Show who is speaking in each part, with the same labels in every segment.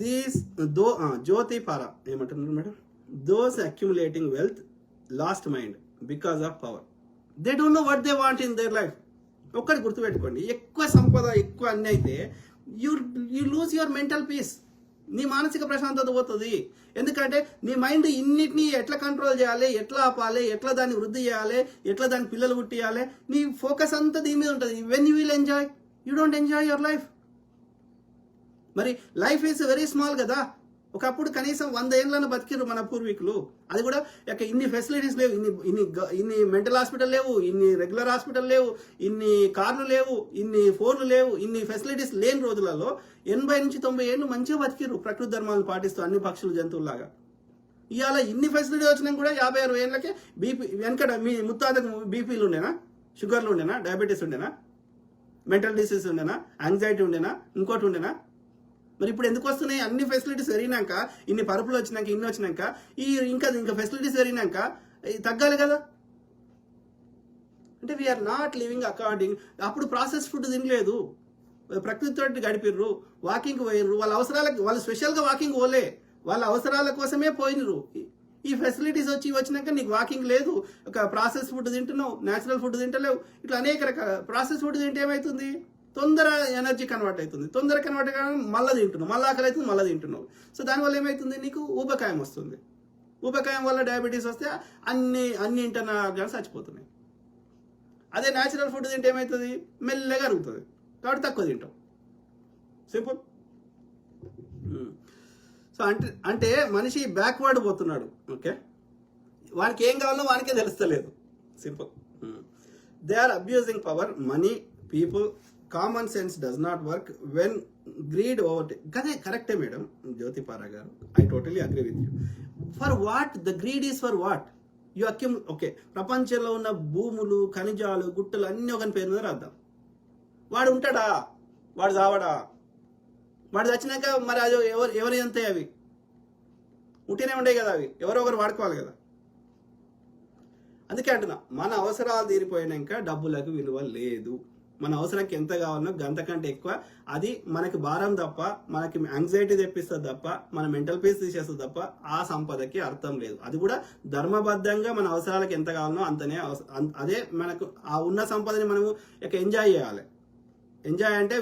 Speaker 1: These దో జ్యోతి పారా ఏమంటున్నారు madam, those accumulating wealth last mind because of power. They don't know what they want in their life. ఒక్కటి గుర్తుపెట్టుకోండి, ఎక్కువ సంపద ఎక్కువ అన్నీ అయితే you lose your mental peace. నీ మానసిక ప్రశాంతత పోతుంది. ఎందుకంటే నీ మైండ్ ఇన్నిటినీ ఎట్లా కంట్రోల్ చేయాలి, ఎట్లా ఆపాలి, ఎట్లా దాన్ని వృద్ధి చేయాలి, ఎట్లా దాన్ని పిల్లలు పుట్టియాలి, నీ ఫోకస్ అంతా దీని మీద ఉంటుంది. When you will enjoy, you don't enjoy your life. మరి లైఫ్ ఈజ్ వెరీ స్మాల్ కదా. ఒకప్పుడు కనీసం 100 ఏళ్ళను బతికిరు మన పూర్వీకులు. అది కూడా ఇన్ని ఫెసిలిటీస్ లేవు, ఇన్ని మెంటల్ హాస్పిటల్ లేవు, ఇన్ని రెగ్యులర్ హాస్పిటల్ లేవు, ఇన్ని కార్లు లేవు, ఇన్ని ఫోన్లు లేవు, ఇన్ని ఫెసిలిటీస్ లేని రోజులలో 80 నుంచి 90 ఏళ్ళు మంచిగా బతికిరు ప్రకృతి ధర్మాలను పాటిస్తూ అన్ని పక్షులు జంతువులాగా. ఇవాళ ఇన్ని ఫెసిలిటీ వచ్చినా కూడా 50-60 ఏళ్ళకే బీపీ. వెనకట మీ ముత్తాతకు బీపీలు ఉండేనా, షుగర్లు ఉండేనా, డయాబెటీస్ ఉండేనా, మెంటల్ డిసీజ్ ఉండేనా, యాంగ్జైటీ ఉండేనా, ఇంకోటి ఉండేనా? మరి ఇప్పుడు ఎందుకు వస్తున్నాయి? అన్ని ఫెసిలిటీస్ పెరిగినాక, ఇన్ని పరుపులు వచ్చినాక, ఇన్ని వచ్చినాక ఇంకా ఫెసిలిటీస్ పెరిగినాక తగ్గాలి కదా. అంటే వీఆర్ నాట్ లివింగ్ అకార్డింగ్. అప్పుడు ప్రాసెస్ ఫుడ్ తినలేదు, ప్రకృతితో గడిపిర్రు, వాకింగ్ పోయినరు. వాళ్ళ అవసరాలకు వాళ్ళు స్పెషల్గా వాకింగ్ పోలే, వాళ్ళ అవసరాల కోసమే పోయినరు. ఈ ఫెసిలిటీస్ వచ్చినాక నీకు వాకింగ్ లేదు, ఒక ప్రాసెస్ ఫుడ్ తింటున్నావు, న్యాచురల్ ఫుడ్ తింటలేవు. ఇట్లా అనేక రకాల ప్రాసెస్ ఫుడ్ తింటే ఏమవుతుంది? తొందర ఎనర్జీ కన్వర్ట్ అవుతుంది. తొందర కన్వర్ట్ కావడం మళ్ళీ తింటున్నావు, మళ్ళీ ఆకలి అవుతుంది, మళ్ళీ తింటున్నావు. సో దానివల్ల ఏమవుతుంది? నీకు ఊబకాయం వస్తుంది. ఊబకాయం వల్ల డయాబెటీస్ వస్తే అన్ని ఇంటర్నల్ ఆర్గాన్స్ చచ్చిపోతున్నాయి. అదే న్యాచురల్ ఫుడ్ తింటే ఏమవుతుంది? మెల్లగా అరుగుతుంది. కాబట్టి తక్కువ తింటాం. సింపుల్. సో అంటే మనిషి బ్యాక్వర్డ్ పోతున్నాడు. ఓకే, వానికి ఏం కావాలో వానికే తెలుస్తలేదు. Simple. They are abusing power, money, people. Common sense does not work when greed over. కదే కరెక్టే madam Jyothi Para garu, I totally agree with you. For what the greed is? For what you accumulate? Okay, ప్రపంచంలో ఉన్న భూములు, ఖనిజాలు, గుట్టలు అన్నీ ఒకని పేరు మీద రాద్దాం. వాడు ఉంటాడా? వాడు చావడా? వాడు చచ్చినాక మరి అది ఎవరి అంతాయి? అవి ఉంటేనే ఉండేవి కదా, అవి ఎవరో ఒకరు వాడుకోవాలి కదా. అందుకే అంటున్నా, మన అవసరాలు తీరిపోయినాక డబ్బులకు విలువ లేదు. మన అవసరానికి ఎంత కావాలనో గంతకంటే ఎక్కువ అది మనకి భారం తప్ప, మనకి యాంగ్జైటీ తెప్పిస్తుంది తప్ప, మన మెంటల్ పీస్ తీసేస్తుంది తప్ప ఆ సంపదకి అర్థం లేదు. అది కూడా ధర్మబద్ధంగా మన అవసరాలకు ఎంత కావాలనో అంతనే. అదే మనకు ఆ ఉన్న సంపదని మనము ఎంజాయ్ చేయాలి. ఎంజాయ్ అంటే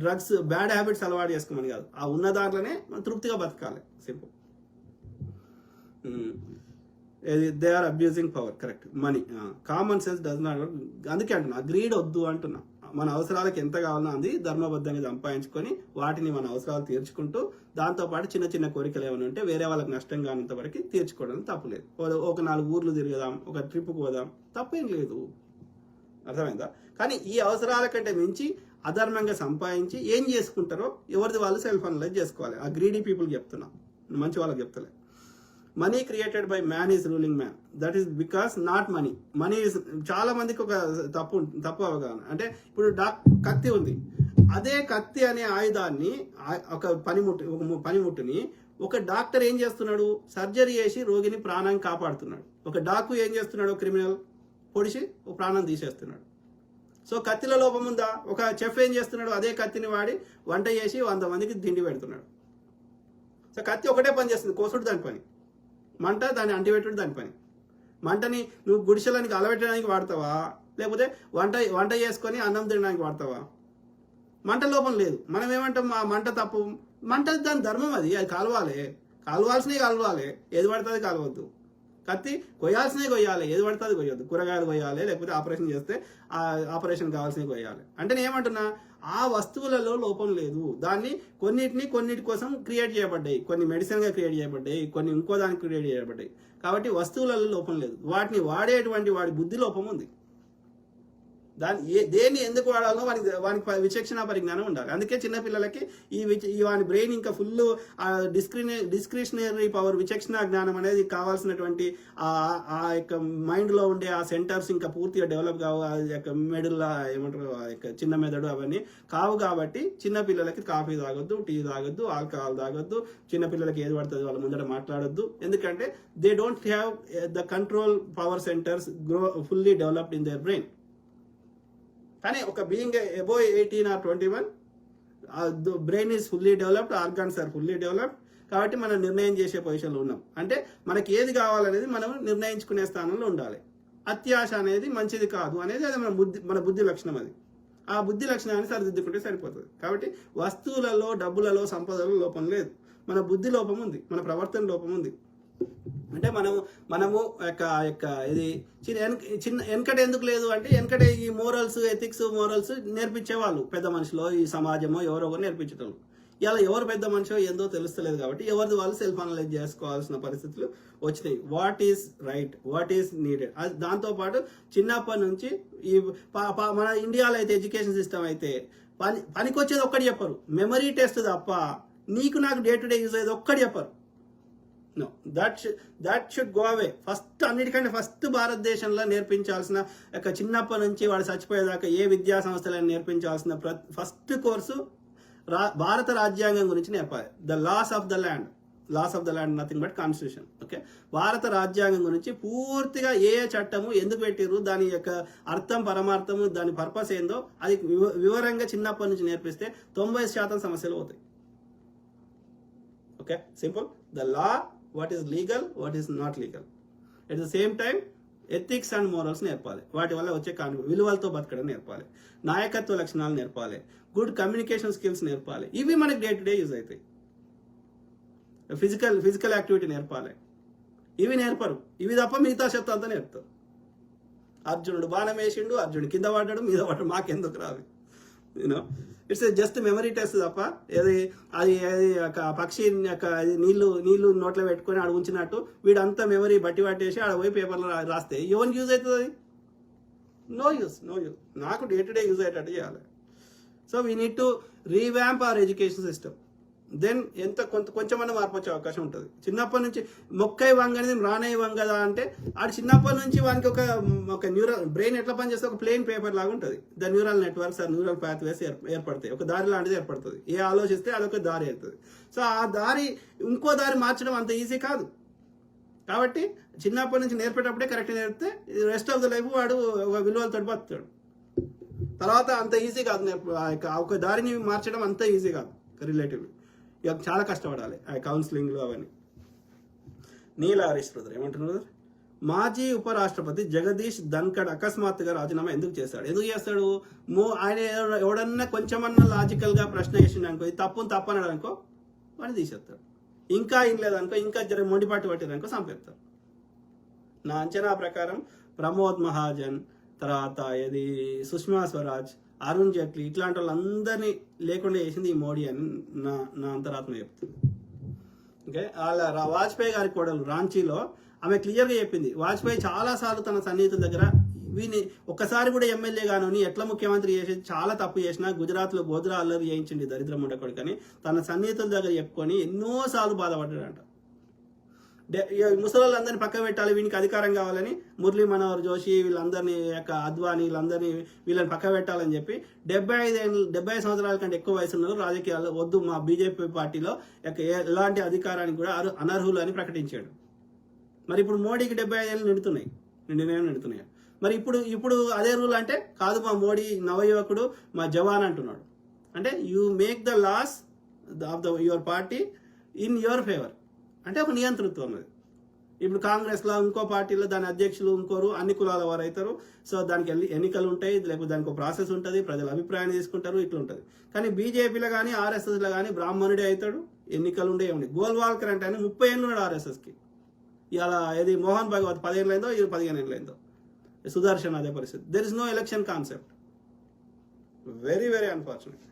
Speaker 1: డ్రగ్స్, బ్యాడ్ హ్యాబిట్స్ అలవాటు చేసుకోమని కాదు, ఆ ఉన్న దాంట్లోనే మనం తృప్తిగా బతకాలి. Simple. They are abusing power. Correct. Money, common sense does not work. అందుకే అంటున్నా, గ్రీడ్ వద్దు అంటున్నా. మన అవసరాలకు ఎంత కావాలన్నా అది ధర్మబద్ధంగా సంపాదించుకొని వాటిని మన అవసరాలు తీర్చుకుంటూ, దాంతోపాటు చిన్న చిన్న కోరికలు ఏమైనా ఉంటే వేరే వాళ్ళకి నష్టం కానంత వరకు తీర్చుకోవడం తప్పులేదు. ఒక 4 ఊర్లు తిరగదాం, ఒక ట్రిప్కి పోదాం, తప్పేం లేదు. అర్థమైందా? కానీ ఈ అవసరాల కంటే మించి అధర్మంగా సంపాదించి ఏం చేసుకుంటారో ఎవరిది వాళ్ళు సెల్ఫ్ అనలైజ్ చేసుకోవాలి. ఆ గ్రీడీ పీపుల్ చెప్తున్నా, మంచి వాళ్ళకి చెప్తలే. Money created by man is ruling man. That is because not money. Money is చాలా మందికి ఒక తప్పు అవగాహన. అంటే ఇప్పుడు కత్తి ఉంది, అదే కత్తి అనే ఆయుధాన్ని, ఒక పనిముట్టుని ఒక డాక్టర్ ఏం చేస్తున్నాడు? సర్జరీ చేసి రోగిని ప్రాణం కాపాడుతున్నాడు. ఒక డాకు ఏం చేస్తున్నాడు? క్రిమినల్ పొడిచి ప్రాణం తీసేస్తున్నాడు. సో కత్తిలో లోపం ఉందా? ఒక చెఫ్ ఏం చేస్తున్నాడు? అదే కత్తిని వాడి వంట చేసి 100 మందికి తిండి పెడుతున్నాడు. సో కత్తి ఒకటే పని చేస్తుంది, కోసుడు దాని పని, మంట దాన్ని అంటిపెట్టుడు దాని పని. మంటని నువ్వు గుడిసెలానికి అలవెట్టడానికి వాడతావా, లేకపోతే వంట చేసుకొని అన్నం తినడానికి వాడతావా? మంట లోపం లేదు. మనం ఏమంటాం? ఆ మంట తప్పు. మంట దాని ధర్మం, అది కాలవాల్సినవి కాలవాలి, ఏది పడుతుంది కాలవద్దు. కత్తి కొయ్యాల్సినవి కొయ్యాలి, ఏది పడుతుంది కొయ్యొద్దు. కూరగాయలు కొయ్యాలి, లేకపోతే ఆపరేషన్ చేస్తే ఆ ఆపరేషన్ కావాల్సినవి కొయ్యాలి. అంటే నేను ఏమంటున్నా, ఆ వస్తువులలో లోపం లేదు. దాన్ని కొన్నిటి కోసం క్రియేట్ చేయబడ్డాయి, కొన్ని మెడిసిన్గా క్రియేట్ చేయబడ్డాయి, కొన్ని ఇంకో దానికి క్రియేట్ చేయబడ్డాయి. కాబట్టి వస్తువులలో లోపం లేదు, వాటిని వాడేటువంటి వాడి బుద్ధి లోపం ఉంది. దేన్ని ఎందుకు వాడాలో వానికి విచక్షణ పరిజ్ఞానం ఉండాలి. అందుకే చిన్నపిల్లలకి వాని బ్రెయిన్ ఇంకా ఫుల్ డిస్క్రిషనరీ పవర్, విచక్షణ జ్ఞానం అనేది కావాల్సినటువంటి ఆ యొక్క మైండ్లో ఉండే ఆ సెంటర్స్ ఇంకా పూర్తిగా డెవలప్ కావు. ఆ యొక్క మెడుల్లా ఏమంటారు, ఆ యొక్క చిన్న మెదడు అవన్నీ కావు. కాబట్టి చిన్నపిల్లలకి కాఫీ తాగొద్దు, టీ తాగొద్దు, ఆల్కహాల్ తాగొద్దు, చిన్నపిల్లలకి ఏది పడుతుంది వాళ్ళ ముందర మాట్లాడొద్దు. ఎందుకంటే they don't have the control power centres fully developed in their brain. కానీ ఒక being above 18 or 21 brain is fully developed, organs are fully developed. కాబట్టి మనం నిర్ణయం చేసే పొజిషన్లో ఉన్నాం. అంటే మనకి ఏది కావాలనేది మనం నిర్ణయించుకునే స్థానంలో ఉండాలి. అత్యాశ అనేది మంచిది కాదు అనేది అది మన బుద్ధి లక్షణం. అది ఆ బుద్ధి లక్షణాన్ని సరిదిద్దుకుంటే సరిపోతుంది. కాబట్టి వస్తువులలో, డబ్బులలో, సంపదలలో లోపం లేదు, మన బుద్ధి లోపం ఉంది, మన ప్రవర్తన లోపం ఉంది. అంటే మనము ఇది వెనకట ఎందుకు లేదు అంటే, వెనకట ఈ మోరల్స్, ఎథిక్స్, మోరల్స్ నేర్పించేవాళ్ళు పెద్ద మనుషులు, ఈ సమాజమో ఎవరో ఒకరు నేర్పించేటోళ్ళు. ఇలా ఎవరు పెద్ద మనిషో ఏందో తెలుస్తలేదు కాబట్టి ఎవరిది వాళ్ళు సెల్ఫ్ అనలైజ్ చేసుకోవాల్సిన పరిస్థితులు వచ్చినాయి. What is right, what is needed. దాంతోపాటు చిన్నప్పటి నుంచి ఈ మన ఇండియాలో అయితే ఎడ్యుకేషన్ సిస్టమ్ అయితే పనికొచ్చేది ఒక్కటి చెప్పరు, మెమరీ టెస్ట్ తప్ప నీకు నాకు డే టు డే యూజ్ అయ్యేది ఒక్కటి చెప్పరు. No, that should go away. అన్నిటికంటే ఫస్ట్ భారతదేశంలో నేర్పించాల్సిన చిన్నప్పటి నుంచి వాడు చచ్చిపోయేదాకా ఏ విద్యా సంస్థలను నేర్పించాల్సిన ఫస్ట్ కోర్సు భారత రాజ్యాంగం గురించి నేర్పాలి. The laws of the land nothing but constitution. Okay, భారత రాజ్యాంగం గురించి పూర్తిగా ఏ చట్టము ఎందుకు పెట్టిర్రు, దాని యొక్క అర్థం, పరమార్థము, దాని పర్పస్ ఏందో అది వివరంగా చిన్నప్పటి నుంచి నేర్పిస్తే 90% సమస్యలు పోతాయి. Okay, simple. The law, what is legal, what is not legal. At the same time ethics and morals నేర్పాలి. వాటి వల్ల వచ్చే విలువలతో బతకడం నేర్పాలి, నాయకత్వ లక్షణాలు నేర్పాలి, గుడ్ కమ్యూనికేషన్ స్కిల్స్ నేర్పాలి. ఇవి మనకి డే టు డే యూజ్ అవుతాయి. ఫిజికల్ యాక్టివిటీ నేర్పాలి. ఇవి నేర్పరు. ఇవి తప్ప మిగతా శబ్దం అంతా నేర్పుతారు. అర్జునుడు బాణం వేసిండు, అర్జునుడు కింద పడ్డాడు, మీద పడ్డాడు, మాకెందుకు రాదు. You know, it's just memory test తప్ప అది పక్షి నీళ్లు నోట్లో పెట్టుకొని ఆడ ఉంచినట్టు వీడంతా మెమరీ బట్టి పట్టేసి ఆడ పోయి పేపర్లో రాస్తే ఎవరికి యూజ్ అవుతుంది? అది నో యూజ్. నాకు డే టు డే యూజ్ అయ్యేటట్టు చేయాలి. So we need to revamp our education system. Then కొంచెమన్నా మార్పు వచ్చే అవకాశం ఉంటుంది. చిన్నప్పటి నుంచి మొక్కై వంగనేది రానై వంగదా అంటే ఆడు చిన్నప్పటి నుంచి వానికి ఒక న్యూరల్ బ్రెయిన్ ఎట్లా పనిచేస్తే ఒక ప్లేన్ పేపర్ లాగా ఉంటుంది. The neural networks or neural pathways ఏర్పడతాయి. ఒక దారి లాంటిది ఏర్పడుతుంది. ఏ ఆలోచిస్తే అదొక దారి అవుతుంది. సో ఆ దారి ఇంకో దారి మార్చడం అంత ఈజీ కాదు. కాబట్టి చిన్నప్పటి నుంచి నేర్పేటప్పుడే కరెక్ట్ నేర్పితే రెస్ట్ ఆఫ్ ద లైఫ్ వాడు ఒక విలువలతో బతుకుతాడు. తర్వాత అంత ఈజీ కాదు, ఒక దారిని మార్చడం అంత ఈజీ కాదు రిలేటివ్లీ. ఇక చాలా కష్టపడాలి ఆ కౌన్సిలింగ్లు అవన్నీ. నీల హరీష్ బ్రదర్ ఏమంటున్నారు? మాజీ ఉపరాష్ట్రపతి జగదీష్ ధన్కడ్ అకస్మాత్తుగా రాజీనామా ఎందుకు చేస్తాడు? ఆయన ఎవడన్నా కొంచెమన్నా లాజికల్గా ప్రశ్న వేసిండు అనుకో, ఇది తప్పు అన్నాడు అనుకో, వాడిని తీసేస్తాడు. ఇంకా ఏం లేదనుకో, ఇంకా మొండిపాటు పట్టిరనుకో చంపేస్తారు. నా అంచనా ప్రకారం ప్రమోద్ మహాజన్, తర్వాత సుష్మా స్వరాజ్, అరుణ్ జైట్లీ ఇట్లాంటి వాళ్ళందరినీ లేకుండా చేసింది ఈ మోడీ అని నా అంతరాత్మ చెప్తుంది. ఓకే, వాళ్ళ వాజ్పేయి గారి కోడలు రాంచీలో ఆమె క్లియర్గా చెప్పింది, వాజ్పేయి చాలాసార్లు తన సన్నిహితుల దగ్గర వీని ఒక్కసారి కూడా ఎమ్మెల్యే గాను ఎట్లా ముఖ్యమంత్రి చేసి చాలా తప్పు చేసినా గుజరాత్లో గోద్రా అల్లరి చేయించింది దరిద్రం ఉండకూడదని తన సన్నిహితుల దగ్గర చెప్పుకొని ఎన్నోసార్లు బాధపడ్డాడంట. ముసలాళ్ళందరినీ పక్క పెట్టాలి, వీనికి అధికారం కావాలని మురళీ మనోహర్ జోషి వీళ్ళందరినీ అద్వానీ వీళ్ళని పక్క పెట్టాలని చెప్పి 70 సంవత్సరాల కంటే ఎక్కువ వయసు ఉన్నారు రాజకీయాల్లో వద్దు, మా బీజేపీ పార్టీలో ఎలాంటి అధికారానికి కూడా అనర్హులు అని ప్రకటించాడు. మరి ఇప్పుడు మోడీకి 75 ఏళ్ళు నిండుతున్నాయి. మరి ఇప్పుడు అదే రూల్ అంటే కాదు, మా మోడీ నవయువకుడు, మా జవాన్ అంటున్నాడు. అంటే you make the laws of your party in your favour. అంటే ఒక నియంతృత్వం అది. ఇప్పుడు కాంగ్రెస్లో ఇంకో పార్టీలో దాని అధ్యక్షులు ఇంకోరు, అన్ని కులాల వారు అవుతారు. సో దానికి ఎన్నికలు ఉంటాయి, లేకపోతే దానికి ఒక ప్రాసెస్ ఉంటుంది, ప్రజల అభిప్రాయాన్ని తీసుకుంటారు, ఇట్లా ఉంటుంది. కానీ బీజేపీలో కానీ ఆర్ఎస్ఎస్లో కానీ బ్రాహ్మణుడే అవుతాడు, ఎన్నికలు ఉండే ఏమి. గోల్వాల్కర్ అంటే ఆయన 30 ఏళ్ళు ఉన్నాడు ఆర్ఎస్ఎస్కి. ఇలా మోహన్ భగవత్ 10 ఏళ్ళైందో, ఇది 15 ఏళ్ళైందో. సుదర్శన్ అదే పరిస్థితి. There is no election concept. Very very unfortunate.